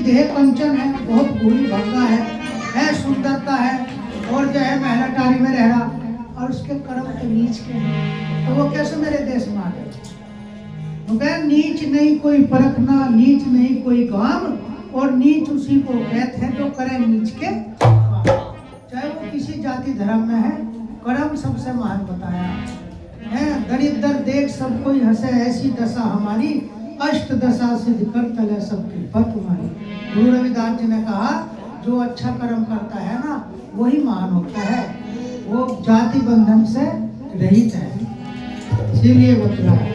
देह कंचन है, बहुत भूरी भंगा है सुंदरता है, और जो है महलाटारी में रह रहा, और उसके कर्म तो नीच के हैं, तो वो कैसे मेरे देश में आ गए? तो कहे नीच नहीं कोई परखना, नीच नहीं कोई काम, और नीच उसी को कहते हैं जो करे नीच के, चाहे वो किसी जाति धर्म में है। कर्म सबसे महान बताया है। दरिद्र देख सब कोई हंसे, ऐसी दशा हमारी, अष्ट दशा सिद्ध कर तले सबकी पत तुम्हारी। गुरु रविदास जी ने कहा जो अच्छा कर्म करता है ना वही महान होता है, वो जाति बंधन से रहित है, इसीलिए बतला है।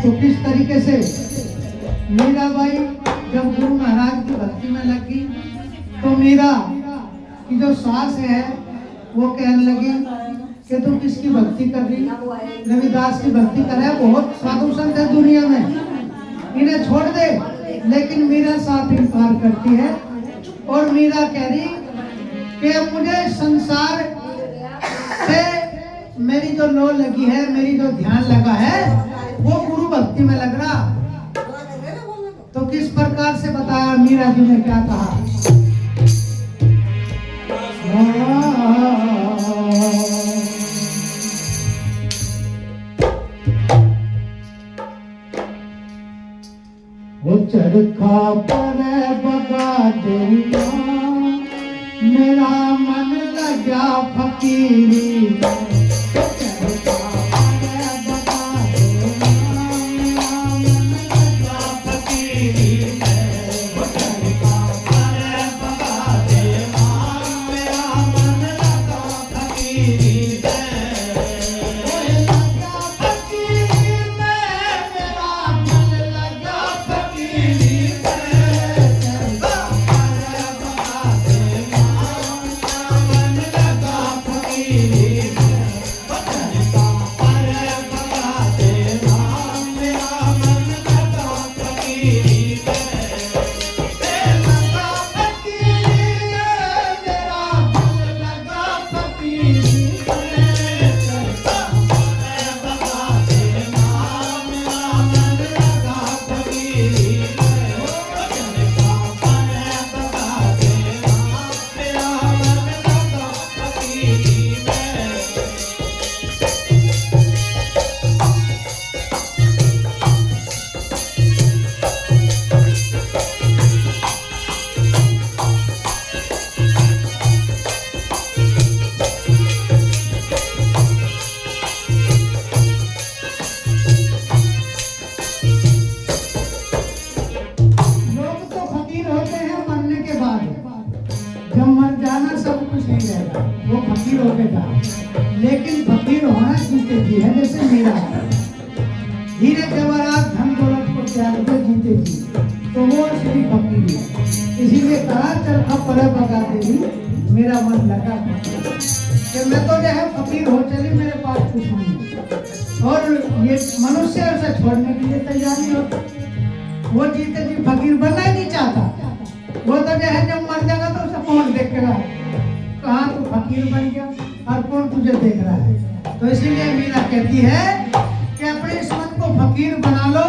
तो किस तरीके से मीराबाई जब गुरु महाराज की भक्ति में लगी तो मीरा की जो सास है वो कहने लगी कि तू किसकी भक्ति कर रही? रविदास की भक्ति कर रहा है, बहुत साधु संत है दुनिया में, इन्हें छोड़ दे। लेकिन मीरा साफ इनकार करती है और मीरा कह रही कि मुझे संसार से मेरी जो लो लगी है, मेरी जो ध्यान लगा है वो गुरु भक्ति में लग रहा। तो किस प्रकार से बताया मीरा जी ने क्या कहा? वो चरखा पर बगा देना, मेरा मन लगा फकीरी। वो फकीर हो गया, लेकिन फकीर होना जीते जी है, जैसे मीरा हीरे जवाहरात धन दौलत को त्याग कर जीते जी, तो वो श्री फकीर है। इसीलिए कहा चरखा पर बगा देवी, मेरा मन लगा कि मैं तो जो है फकीर हो चली, मेरे पास कुछ नहीं, और ये मनुष्य उसे छोड़ने के लिए तैयार नहीं होता। वो जीते जी फकीर बनना ही नहीं चाहता, वो तो जो है जब मर जाएगा तो उसे कौन देखेगा, कहाँ तू फकीर बन गया और कौन तुझे देख रहा है। तो इसीलिए मीरा कहती है कि अपने इस मन को फकीर बना लो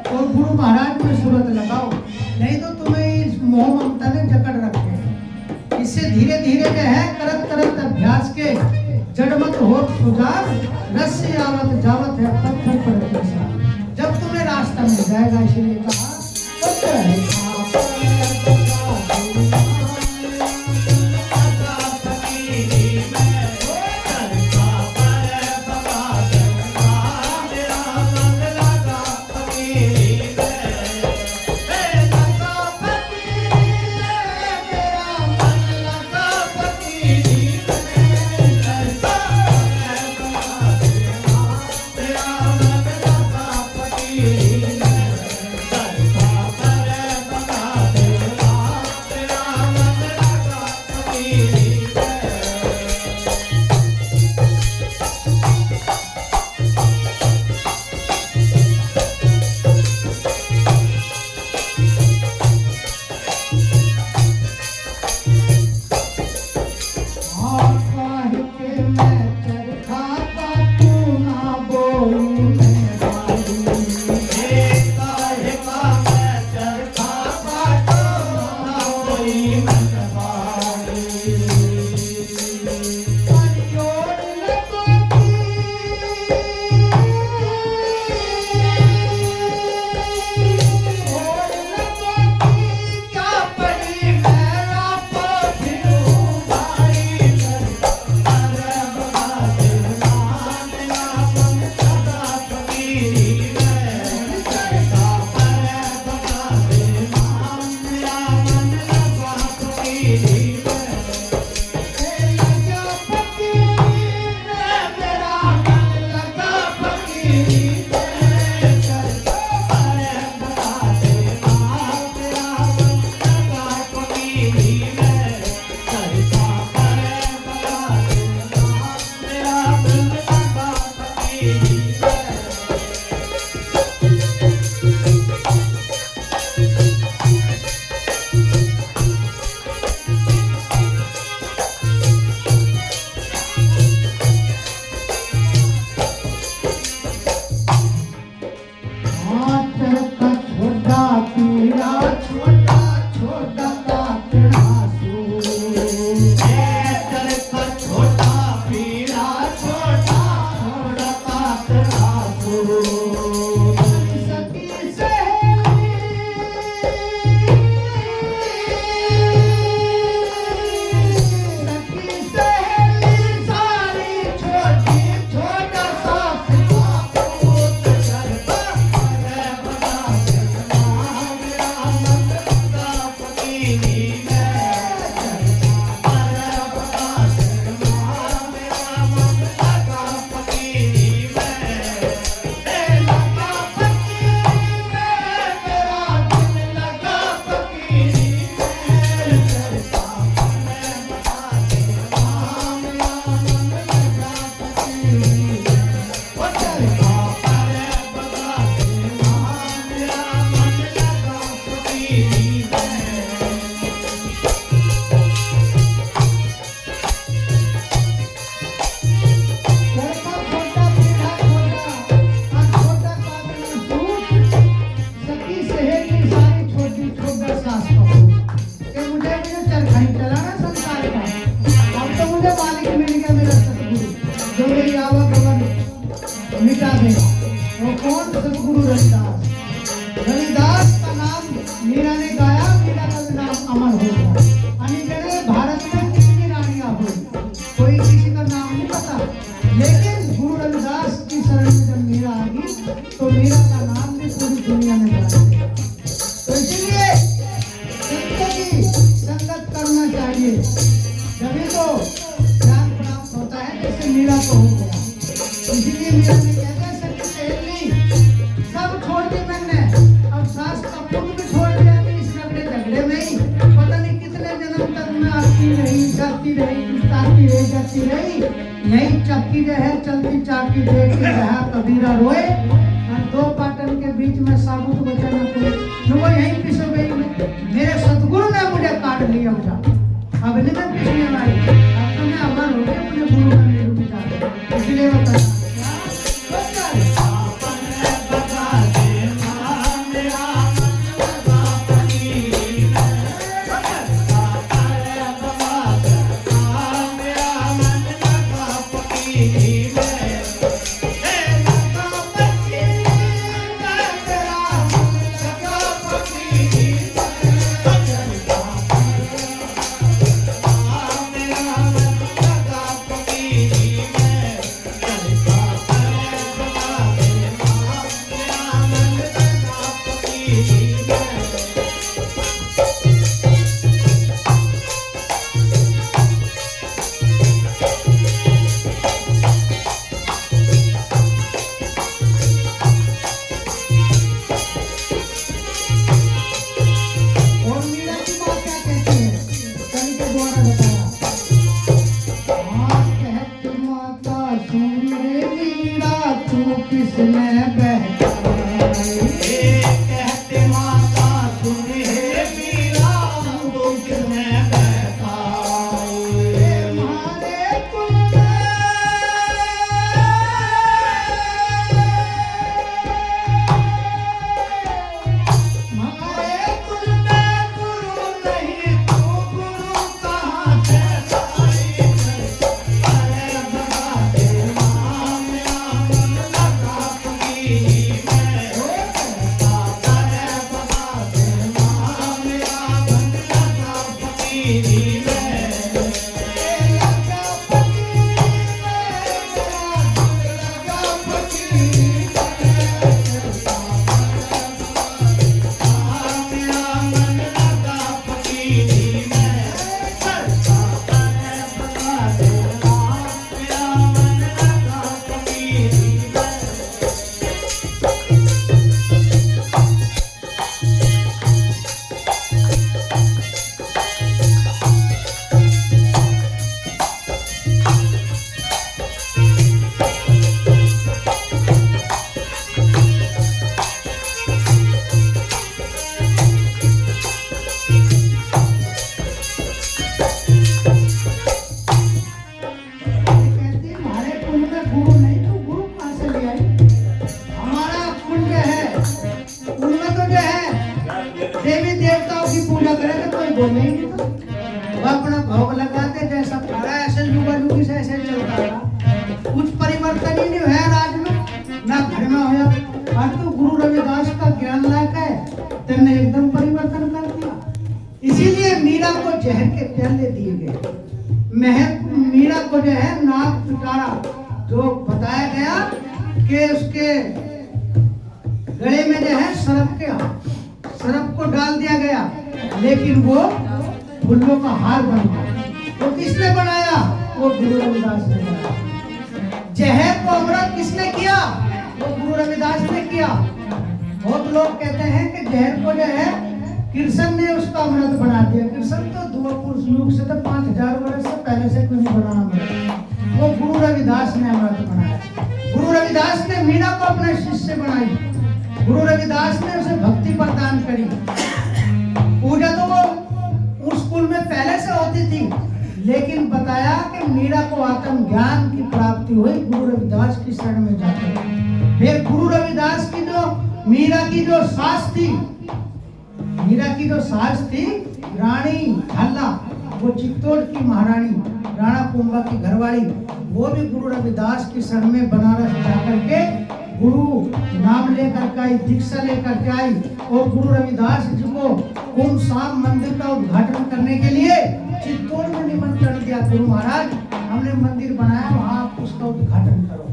और गुरु महाराज में सूरत लगाओ, नहीं तो तुम्हें इस मोह ममता ने जकड़ रखे। इससे धीरे धीरे जो है करत करत अभ्यास के जड़मत हो सुजान, रस्य आवत जावत है पत्थर पर कैसा, जब तुम्हें रास्ता मिल जाएगा। इसलिए कहा चाहिए, तभी तो ज्ञान प्राप्त होता है। जैसे मीरा को हो गया, इसीलिए मीरा ने कह दिया सखी सहेली सब छोड़ दी मैंने, अब सास का पुण्य भी छोड़ दिया कि इस झगड़े झगड़े में ही पता नहीं कितने जन्म तक मैं आती रही, जाती रही, आती रही, जाती रही। यही चक्की जो है चलती चाकी देख के रहा कबीरा रोए, और दो पाटन के बीच में साबुत बचा न कोई, वो यहीं पिसो गई। मेरे सतगुरु ने मुझे काट लिया उठा, अब नहीं मैं पिसने वाली, अब तो मैं अमर हो गई अपने गुरु का मेरू पिता। इसलिए बता इसीलिए मीरा को जहर के प्याले दिए गए। मीरा को जो है नाक पिटारा, जो बताया गया कि उसके गले में जो है सरप को डाल दिया गया, लेकिन वो फूलों का हार बन गया। वो किसने बनाया? वो गुरु रविदास ने बनाया। जहर को अमृत किसने किया? वो गुरु रविदास ने किया। बहुत लोग कहते हैं कि जहर को जो है कृष्ण ने उसका अमृत बना दिया। कृष्ण तो द्वापर युग से तो 5000 वर्ष से पहले से कोई बना अमृत, वो गुरु रविदास ने अमृत बनाया। गुरु रविदास ने मीरा को अपने शिष्य बनाई। गुरु रविदास ने उसे भक्ति प्रदान करी। पूजा तो वो उस कुल में पहले से होती थी, लेकिन बताया कि मीरा को आत्म ज्ञान की प्राप्ति हुई गुरु रविदास की शरण में जाकर। फिर गुरु रविदास की जो मीरा की जो सास थी, रानी झाला, वो चित्तौड़ की महारानी राणा कुंभा की घरवाली, वो भी गुरु रविदास की शरण में बनारस जाकर के गुरु नाम लेकर के आई, दीक्षा लेकर के आई। और गुरु रविदास जी को कुंभ शाम मंदिर का उद्घाटन करने के लिए चित्तौड़ में निमंत्रण दिया। गुरु महाराज, हमने मंदिर बनाया, वहाँ आप उसका उद्घाटन करो।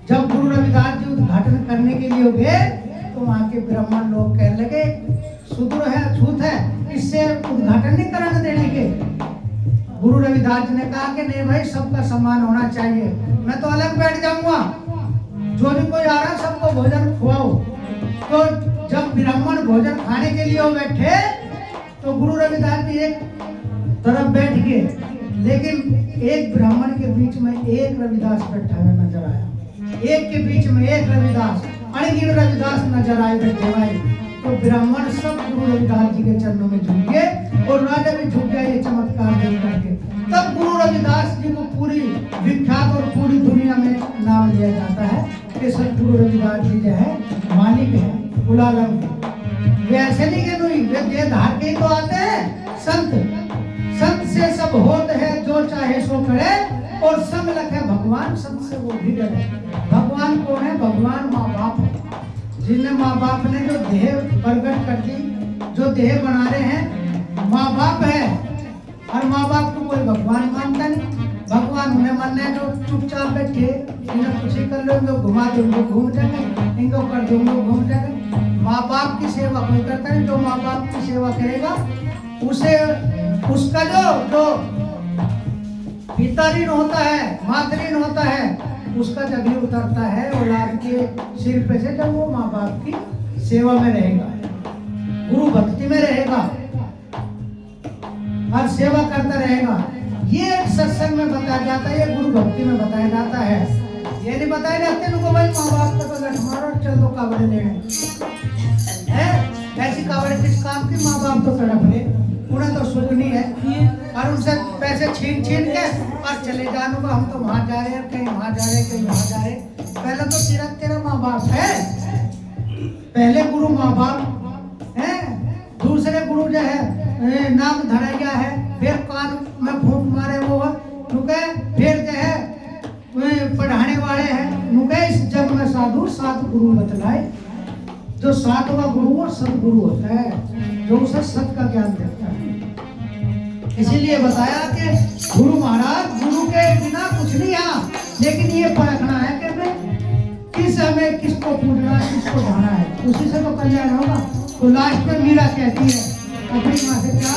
जब गुरु रविदास जी उद्घाटन करने के लिए गए तो वहाँ के ब्राह्मण लोग कहने लगे, शूद्र है, अछूत है, इससे उद्घाटन नहीं कराने देने के। गुरु रविदास जी ने कहा कि नहीं भाई, सबका सम्मान होना चाहिए, मैं तो अलग बैठ जाऊंगा, जो भी कोई आ रहा है सबको भोजन खुआओ। तो जब ब्राह्मण भोजन खाने के लिए वो बैठे तो गुरु रविदास जी एक तरफ बैठ गए, लेकिन एक ब्राह्मण के बीच में एक रविदास बैठा हुआ नजर आया, एक के बीच में एक रविदास, अणगिन रविदास नजर आए बैठे भाई। तो ब्राह्मण सब गुरु रविदास जी के चरणों में झुक गए और राजा भी झुक गया ये चमत्कार देख करके। तब गुरु रविदास जी को पूरी विख्यात और पूरी दुनिया में नाम लिया जाता है कि सतगुरु रविदास जी जो है मालिक है, उलालम है। वे ऐसे नहीं कि नहीं, वे देह धार के ही तो आते हैं। संत से सब होत है, जो चाहे सो करे, और सब लखे भगवान, संत से वो भी डरे। भगवान कौन है? भगवान माँ बाप है, जिन्हें माँ बाप ने जो देह प्रकट कर दी, जो देह बना रहे हैं, माँ बाप है। और माँ बाप को कोई भगवान मानता नहीं। भगवान उन्हें मानने जो चुपचाप बैठे, इन्हें कुछ ही कर लो, इनको घुमा दो, इनको घूम जाएंगे, इनको कर दो, इनको घूम जाएंगे। माँ बाप की सेवा कोई करता नहीं। जो माँ बाप की सेवा करेगा उसे उसका जो पिता ऋण होता है, मातृ ऋण होता है, उसका जब ही उतरता है औलाद के सिर पे से, जब वो माँ बाप की सेवा में रहेगा, गुरु भक्ति में रहेगा और सेवा करता रहेगा। ये सत्संग में बताया जाता है, ये गुरु भक्ति में बताया जाता है। ये नहीं बताया जाते उनको भाई माँ बाप का तो लठ मारो, चल दो कावड़े लेने है। ऐसी कावड़े किस काम की? माँ बाप तो तड़प ले, उन्हें तो सुख नहीं है, और उनसे पैसे छीन छीन के और चले जाने को, हम तो वहां जा रहे हैं, कहीं वहां जा रहे हैं, कहीं वहां जा रहे हैं। पहले तो तेरा माँ बाप है, पहले गुरु माँ बाप है, दूसरे गुरु जो है नाम धरैया है, फिर कान में फूंक मारे वो रुके, फिर जो है पढ़ाने वाले हैं नुके। इस जग में साधु 7 गुरु बतलाए। जो 7वां गुरु वो सतगुरु होता है, जो उसे सत का ज्ञान देता है। इसीलिए बताया कि गुरु महाराज, गुरु के बिना कुछ नहीं है, लेकिन ये परखना है कि हमें किसको पूजना, किसको ढाना है, उसी से तो कल्याण होगा। तो लास्ट में मीरा कहती है अपनी माँ से, क्या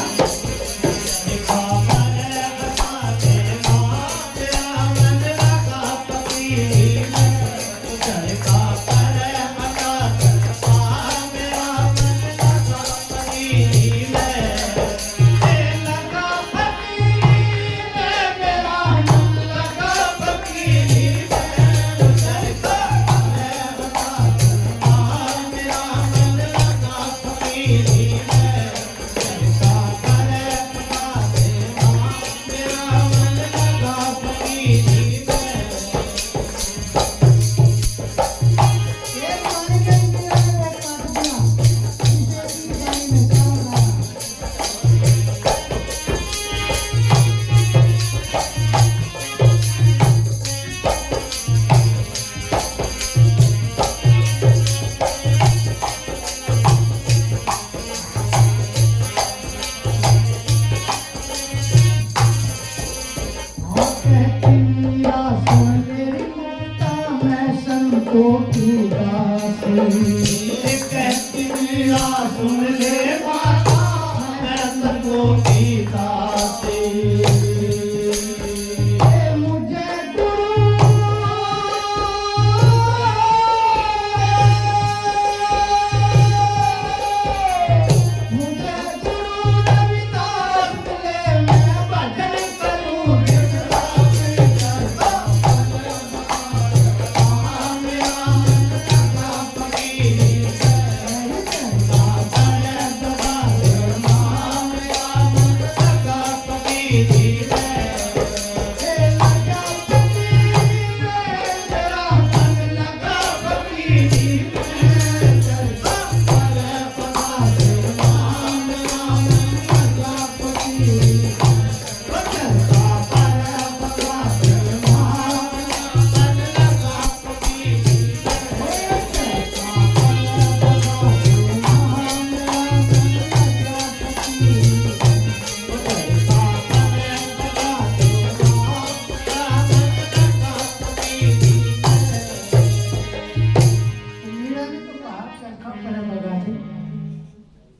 सुन ले माता, मैं सबको पीता से।